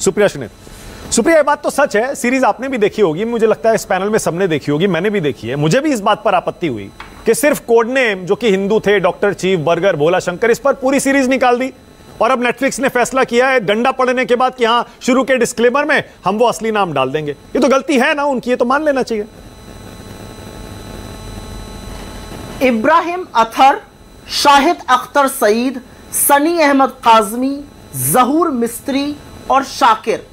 सुप्रिया सुनील, सुप्रिया, ये बात तो सच है, सीरीज आपने भी देखी होगी, मुझे लगता है इस पैनल में सबने देखी होगी, मैंने भी देखी है। मुझे भी इस बात पर आपत्ति हुई कि सिर्फ कोड नेम जो कि हिंदू थे, डॉक्टर चीफ, बर्गर, भोला शंकर, इस पर पूरी सीरीज निकाल दी और अब नेटफ्लिक्स ने फैसला किया है डंडा पड़ने के बाद कि हां शुरू के डिस्क्लेमर में हम वो असली नाम डाल देंगे। ये तो गलती है ना उनकी, ये तो मान लेना चाहिए। इब्राहिम अथर, शाहिद अख्तर सईद, सनी अहमद काजमी, जहूर मिस्त्री और शाकिर,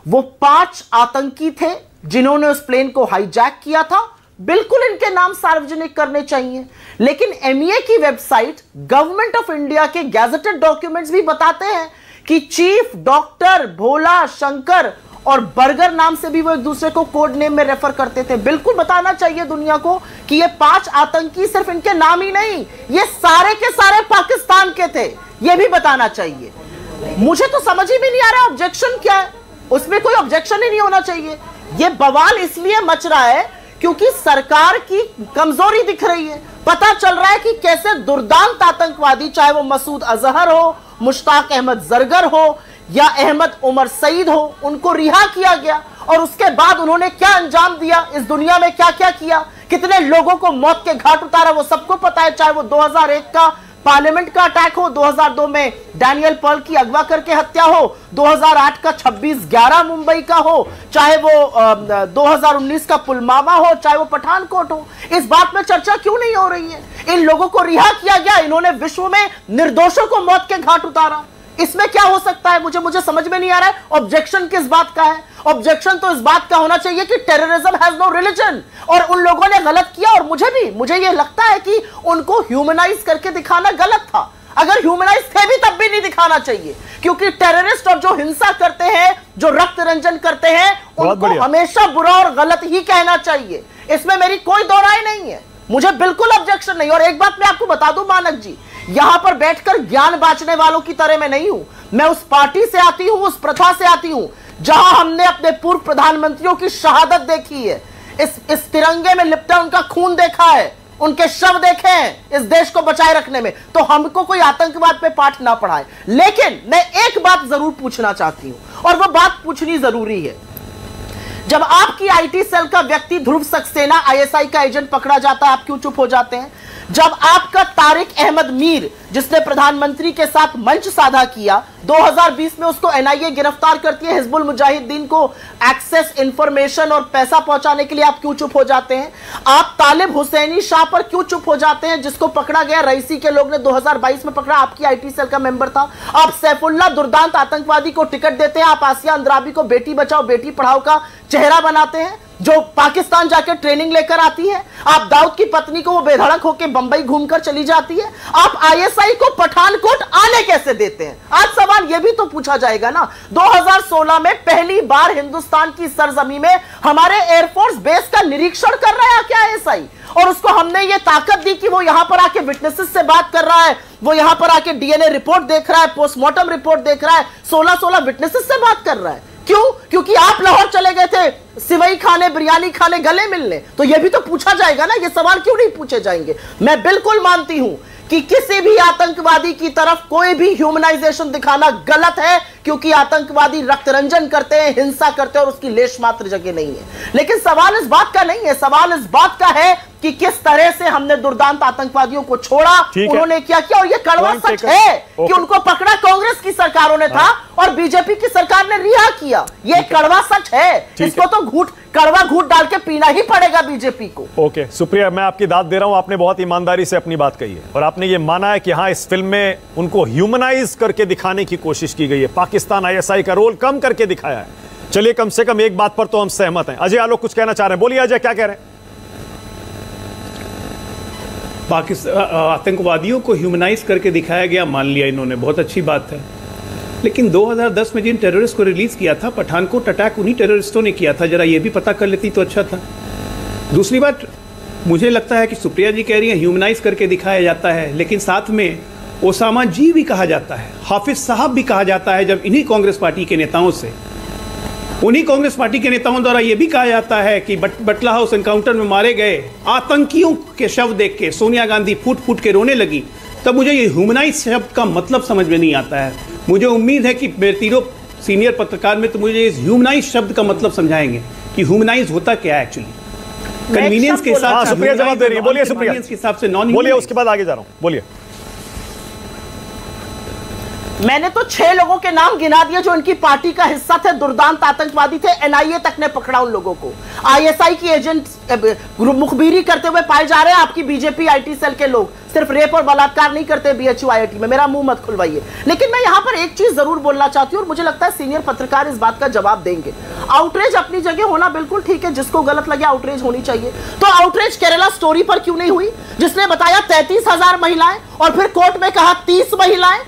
वो 5 आतंकी थे जिन्होंने उस प्लेन को हाईजैक किया था। बिल्कुल इनके नाम सार्वजनिक करने चाहिए, लेकिन एमईए की वेबसाइट, गवर्नमेंट ऑफ इंडिया के गैजेटेड डॉक्यूमेंट्स भी बताते हैं कि चीफ, डॉक्टर, भोला शंकर और बर्गर नाम से भी वो एक दूसरे को कोड नेम में रेफर करते थे। बिल्कुल बताना चाहिए दुनिया को कि ये 5 आतंकी सिर्फ इनके नाम ही नहीं, ये सारे के सारे पाकिस्तान के थे, ये भी बताना चाहिए। मुझे तो समझ ही भी नहीं आ रहा ऑब्जेक्शन क्या है, उसमें कोई ऑब्जेक्शन ही नहीं होना चाहिए। ये बवाल इसलिए मच रहा है क्योंकि सरकार की कमजोरी दिख रही है। पता चल रहा है कि कैसे दुर्दांत आतंकवादी, चाहे वो मसूद अजहर हो, मुश्ताक अहमद जरगर हो या अहमद उमर सईद हो, उनको रिहा किया गया और उसके बाद उन्होंने क्या अंजाम दिया, इस दुनिया में क्या क्या किया, कितने लोगों को मौत के घाट उतारा, वो सबको पता है। चाहे वो 2001 का पार्लियामेंट का अटैक हो, 2002 में डैनियल पर्ल की अगवा करके हत्या हो, 2008 का 26/11 मुंबई का हो, चाहे वो 2019 का पुलवामा हो, चाहे वो पठानकोट हो, इस बात में चर्चा क्यों नहीं हो रही है? इन लोगों को रिहा किया गया, इन्होंने विश्व में निर्दोषों को मौत के घाट उतारा, इसमें क्या हो सकता है? मुझे समझ में नहीं आ रहा है ऑब्जेक्शन किस बात का है। ऑब्जेक्शन तो इस बात का होना चाहिए कि टेररिज्म हैज नो रिलीजन और उन लोगों ने गलत किया। और मुझे ये लगता है कि उनको ह्यूमनाइज करके दिखाना गलत था। अगर ह्यूमनाइज थे भी तब भी नहीं दिखाना चाहिए, क्योंकि टेररिस्ट और जो हिंसा करते हैं, जो रक्त रंजन करते हैं, उनको हमेशा बुरा और गलत ही कहना चाहिए। इसमें मेरी कोई दो राय नहीं है, मुझे बिल्कुल ऑब्जेक्शन नहीं। और एक बात मैं आपको बता दूं मानक जी, यहां पर बैठकर ज्ञान बांटने वालों की तरह मैं नहीं हूं। मैं उस पार्टी से आती हूं, उस प्रथा से आती हूं जहां हमने अपने पूर्व प्रधानमंत्रियों की शहादत देखी है, इस तिरंगे में लिपटा उनका खून देखा है, उनके शव देखे हैं इस देश को बचाए रखने में। तो हमको कोई आतंकवाद पे पाठ ना पढ़ाए। लेकिन मैं एक बात जरूर पूछना चाहती हूं और वो बात पूछनी जरूरी है। जब आपकी आईटी सेल का व्यक्ति ध्रुव सक्सेना आईएसआई का एजेंट पकड़ा जाता है, आप क्यों चुप हो जाते हैं? जब आपका तारिक अहमद मीर, जिसने प्रधानमंत्री के साथ मंच साधा किया, 2020 में उसको एनआईए गिरफ्तार करती है हिजबुल मुजाहिदीन को एक्सेस इंफॉर्मेशन और पैसा पहुंचाने के लिए, आप क्यों चुप हो जाते हैं? आप तालिब हुसैनी शाह पर क्यों चुप हो जाते हैं, जिसको पकड़ा गया रईसी के लोग ने 2022 में पकड़ा, आपकी आईटी सेल का मेंबर था। आप सैफुल्लाह दुर्दांत आतंकवादी को टिकट देते हैं, आप आसिया अंद्राबी को बेटी बचाओ बेटी पढ़ाओ का चेहरा बनाते हैं, जो पाकिस्तान जाकर ट्रेनिंग लेकर आती है। आप दाऊद की पत्नी को वो बेधड़क होकर बंबई घूमकर चली जाती है। आप आईएसआई को पठानकोट आने कैसे देते हैं? आज सवाल यह भी तो पूछा जाएगा ना। 2016 में पहली बार हिंदुस्तान की सरजमी में हमारे एयरफोर्स बेस का निरीक्षण कर रहा है क्या आईएसआई, और उसको हमने ये ताकत दी कि वो यहां पर आके विटनेसेस से बात कर रहा है, वो यहां पर आके डीएनए रिपोर्ट देख रहा है, पोस्टमार्टम रिपोर्ट देख रहा है, 16 विटनेसेस से बात कर रहा है। क्यों? क्योंकि आप लाहौर चले गए थे सिवई खाने, बिरयानी खाने, गले मिलने। तो यह भी तो पूछा जाएगा ना, ये सवाल क्यों नहीं पूछे जाएंगे? मैं बिल्कुल मानती हूं कि किसी भी आतंकवादी की तरफ कोई भी ह्यूमनाइजेशन दिखाना गलत है, क्योंकि आतंकवादी रक्त रंजन करते हैं, हिंसा करते हैं और उसकी लेश मात्र जगह नहीं है। लेकिन सवाल इस बात का नहीं है, सवाल इस बात का है कि किस तरह से हमने दुर्दांत आतंकवादियों को छोड़ा, उन्होंने क्या किया। और यह कड़वा सच है कि उनको पकड़ा कांग्रेस की सरकारों ने था और बीजेपी की सरकार ने रिहा किया। यह कड़वा सच है, इसको तो कड़वा घूट डाल के पीना ही पड़ेगा बीजेपी को। ओके सुप्रिया, मैं आपकी दाद दे रहा हूं, आपने बहुत ईमानदारी से अपनी बात कही है और आपने ये माना है कि हाँ, इस फिल्म में उनको ह्यूमनाइज करके दिखाने की कोशिश की गई है, पाकिस्तान आईएसआई का रोल कम करके दिखाया है। चलिए, कम से कम एक बात पर तो हम सहमत हैं। अजय आलोक कुछ कहना चाह रहे हैं, बोलिए अजय, क्या कह रहे हैं? आतंकवादियों को ह्यूमनाइज करके दिखाया गया, मान लिया इन्होंने, बहुत अच्छी बात है। लेकिन 2010 में जिन टेररिस्ट को रिलीज किया था, पठानकोट अटैक उन्हीं टेररिस्टों ने किया था, जरा ये भी पता कर लेती तो अच्छा था। दूसरी बात, मुझे लगता है कि सुप्रिया जी कह रही हैं ह्यूमनाइज करके दिखाया जाता है, लेकिन साथ में ओसामा जी भी कहा जाता है, हाफिज साहब भी कहा जाता है, जब इन्हीं कांग्रेस पार्टी के नेताओं से, उन्हीं कांग्रेस पार्टी के नेताओं द्वारा यह भी कहा जाता है कि बटला हाउस एनकाउंटर में मारे गए आतंकियों के शव देख के सोनिया गांधी फूट फूट के रोने लगी। तब मुझे ये ह्यूमनाइज शब्द का मतलब समझ में नहीं आता है। मुझे उम्मीद है कि मेरे तीनों सीनियर पत्रकार में, तो मुझे इस ह्यूमनाइज शब्द का मतलब समझाएंगे कि ह्यूमनाइज होता क्या है एक्चुअली। कन्वीनियंस के हिसाब से सुप्रिया जवाब दे रही है, बोलिए सुप्रिया। के हिसाब से नॉन, बोलिए, उसके बाद आगे जा रहा हूं, बोलिए। मैंने तो 6 लोगों के नाम गिना दिए जो इनकी पार्टी का हिस्सा थे, दुर्दांत आतंकवादी थे। एनआईए तक ने पकड़ा उन लोगों को। आईएसआई की एजेंट मुखबिरी करते हुए पाए जा रहे हैं आपकी बीजेपी आईटी सेल के लोग। सिर्फ रेप और बलात्कार नहीं करते बीएचयू आईआईटी में, मेरा मुंह मत खुलवाइए। लेकिन मैं यहां पर एक चीज जरूर बोलना चाहती हूं और मुझे लगता है सीनियर पत्रकार इस बात का जवाब देंगे। आउटरीच अपनी जगह होना बिल्कुल ठीक है, जिसको गलत लगे आउटरीच होनी चाहिए। तो आउटरीच केरला स्टोरी पर क्यों नहीं हुई, जिसने बताया 33,000 महिलाएं और फिर कोर्ट में कहा 30 महिलाएं?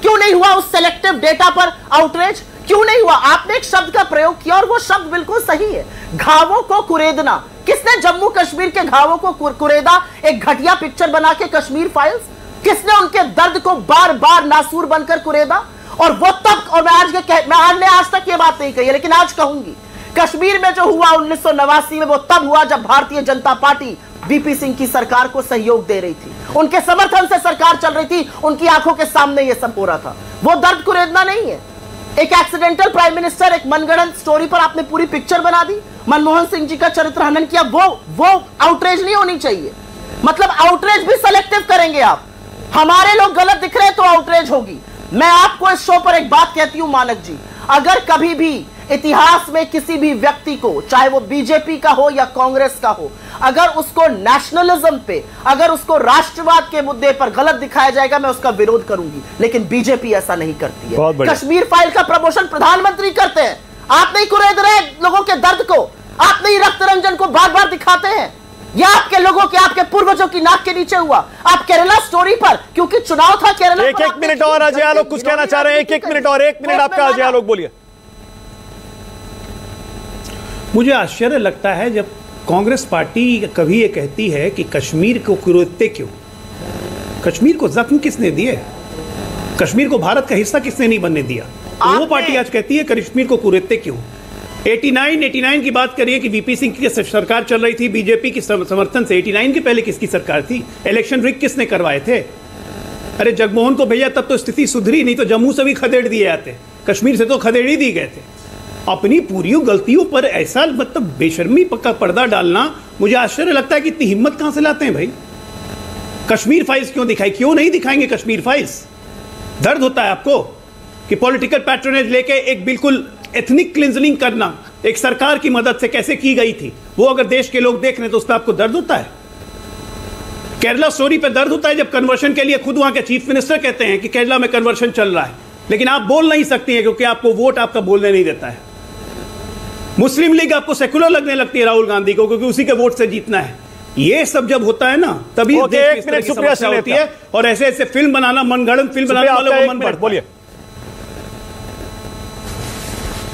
क्यों नहीं हुआ उस सेलेक्टिव डेटा पर आउटरीच? क्यों नहीं हुआ? आपने एक शब्द का प्रयोग किया और वो शब्द बिल्कुल सही है, घावों को कुरेदना। किसने जम्मू कश्मीर के घावों को कुरेदा? एक घटिया पिक्चर बना के कश्मीर फाइल्स। किसने उनके दर्द को बार बार नासूर बनकर कुरेदा? और वो तब, और मैं आज तक ये बात नहीं कही है लेकिन आज कहूंगी, कश्मीर में जो हुआ 1989 में वो तब हुआ जब भारतीय जनता पार्टी वीपी सिंह की सरकार को सहयोग दे रही थी, उनके समर्थन से सरकार चल रही थी, उनकी आंखों के सामने ये सब हो रहा था। वो दर्द कुरेदना नहीं है। एक एक्सीडेंटल प्राइम मिनिस्टर, एक मनगढ़ंत स्टोरी पर आपने पूरी पिक्चर बना दी, मनमोहन सिंह जी का चरित्र हनन किया, वो आउटरीच नहीं होनी चाहिए। मतलब आउटरीच भी सेलेक्टिव करेंगे आप। हमारे लोग गलत दिख रहे हैं तो आउटरीच होगी। मैं आपको इस शो पर एक बात कहती हूं मानक जी, अगर कभी भी इतिहास में किसी भी व्यक्ति को, चाहे वो बीजेपी का हो या कांग्रेस का हो, अगर उसको नेशनलिज्म पे, अगर उसको राष्ट्रवाद के मुद्दे पर गलत दिखाया जाएगा, मैं उसका विरोध करूंगी। लेकिन बीजेपी ऐसा नहीं करती है। कश्मीर फाइल का प्रमोशन प्रधानमंत्री करते हैं, आप नहीं कुरेद रहे लोगों के दर्द को, आप नहीं रक्त रंजन को बार बार दिखाते हैं। यह आपके लोगों के, आपके पूर्वजों की नाक के नीचे हुआ। आप केरला स्टोरी पर, क्योंकि चुनाव था केरला, एक मिनट और अजय आलोक कुछ कहना चाह रहे हैं। एक मिनट और, 1 मिनट आपका अजय आलोक, बोलिए। मुझे आश्चर्य लगता है जब कांग्रेस पार्टी कभी ये कहती है कि कश्मीर को कुरेदते क्यों। कश्मीर को जख्म किसने दिए? कश्मीर को भारत का हिस्सा किसने नहीं बनने दिया? वो पार्टी आज कहती है कश्मीर को कुरेदते क्यों। 89 की बात करिए कि वीपी सिंह की सरकार चल रही थी बीजेपी की समर्थन से। 89 के पहले किसकी सरकार थी? इलेक्शन रिग किसने करवाए थे? अरे जगमोहन को भैया तब तो स्थिति सुधरी, नहीं तो जम्मू से भी खदेड़ दिए जाते, कश्मीर से तो खदेड़ ही दी गए थे। अपनी पूरी गलतियों पर ऐसा मतलब बेशर्मी पक्का पर्दा डालना, मुझे आश्चर्य लगता है कि इतनी हिम्मत कहां से लाते हैं भाई। कश्मीर फाइल्स क्यों दिखाई? क्यों नहीं दिखाएंगे कश्मीर फाइल्स? दर्द होता है आपको कि पॉलिटिकल पैट्रोनेज लेके एक बिल्कुल एथनिक क्लिंजिंग करना एक सरकार की मदद से कैसे की गई थी, वो अगर देश के लोग देख रहे हैं तो उस पर आपको दर्द होता है। केरला स्टोरी पे दर्द होता है जब कन्वर्शन के लिए खुद वहां के चीफ मिनिस्टर कहते हैं कि केरला में कन्वर्शन चल रहा है, लेकिन आप बोल नहीं सकती हैं क्योंकि आपको वोट आपका बोलने नहीं देता है। मुस्लिम लीग आपको सेकुलर लगने लगती है राहुल गांधी को, क्योंकि उसी के वोट से जीतना है। ये सब जब होता है ना तभी एक मिनट समस्या होती है। और ऐसे ऐसे फिल्म बनाना, मनगढ़ंत फिल्म बनाने वालों को मन बढ़ता है। बोलिए।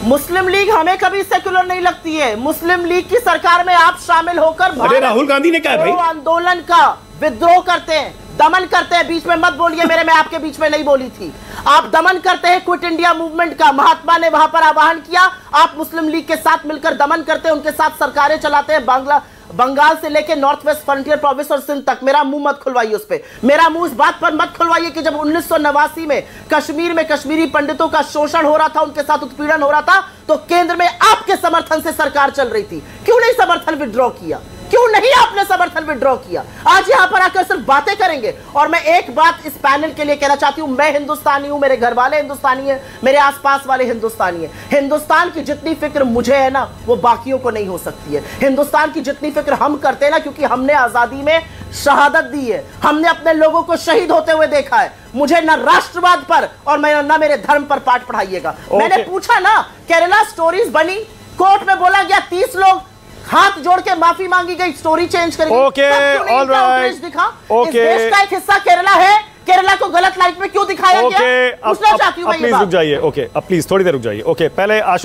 मुस्लिम लीग हमें कभी सेकुलर नहीं लगती है। मुस्लिम लीग की सरकार में आप शामिल होकर अरे राहुल गांधी ने कहा भाई, आंदोलन का विद्रोह करते हैं, दमन करते हैं। बीच में मत बोलिए मेरे, मैं आपके बीच में नहीं बोली थी। आप दमन करते हैं क्विट इंडिया मूवमेंट का, महात्मा ने वहां पर आह्वान किया, आप मुस्लिम लीग के साथ मिलकर दमन करते हैं, उनके साथ सरकारें चलाते हैं, बंगाल से लेकर नॉर्थ वेस्ट फ्रंटियर प्रोविंस और सिंध तक। मेरा मुंह मत खुलवाइए उस पे, मेरा मुंह इस बात पर मत खुलवाइए कि जब 1989 में कश्मीर में कश्मीरी पंडितों का शोषण हो रहा था, उनके साथ उत्पीड़न हो रहा था, तो केंद्र में आपके समर्थन से सरकार चल रही थी। क्यों नहीं समर्थन विड्रॉ किया? क्यों नहीं आपने समर्थन विड्रॉ किया? आज यहां पर आकर सिर्फ बातें करेंगे। और मैं एक बात इस पैनल के लिए कहना चाहती हूं, मैं हिंदुस्तानी हूं, मेरे घर वाले हिंदुस्तानी हैं, मेरे आसपास वाले हिंदुस्तानी हैं। हिंदुस्तान की जितनी फिक्र मुझे है ना, वो बाकियों को नहीं हो सकती है। हिंदुस्तान की जितनी फिक्र हम करते हैं ना, क्योंकि हमने आजादी में शहादत दी है, हमने अपने लोगों को शहीद होते हुए देखा है। मुझे ना राष्ट्रवाद पर और ना मेरे धर्म पर पाठ पढ़ाइएगा। मैंने पूछा ना, केरला स्टोरीज बनी, कोर्ट में बोला गया 30 लोग, हाथ जोड़ के माफी मांगी गई, स्टोरी चेंज करेगी। दिखा इस देश का एक हिस्सा केरला है, केरला को गलत लाइट में क्यों दिखाया गया? पूछना चाहती हूं मैं ये बात। प्लीज रुक जाइए। ओके, अब प्लीज थोड़ी देर रुक जाइए। ओके, पहले आशुतोष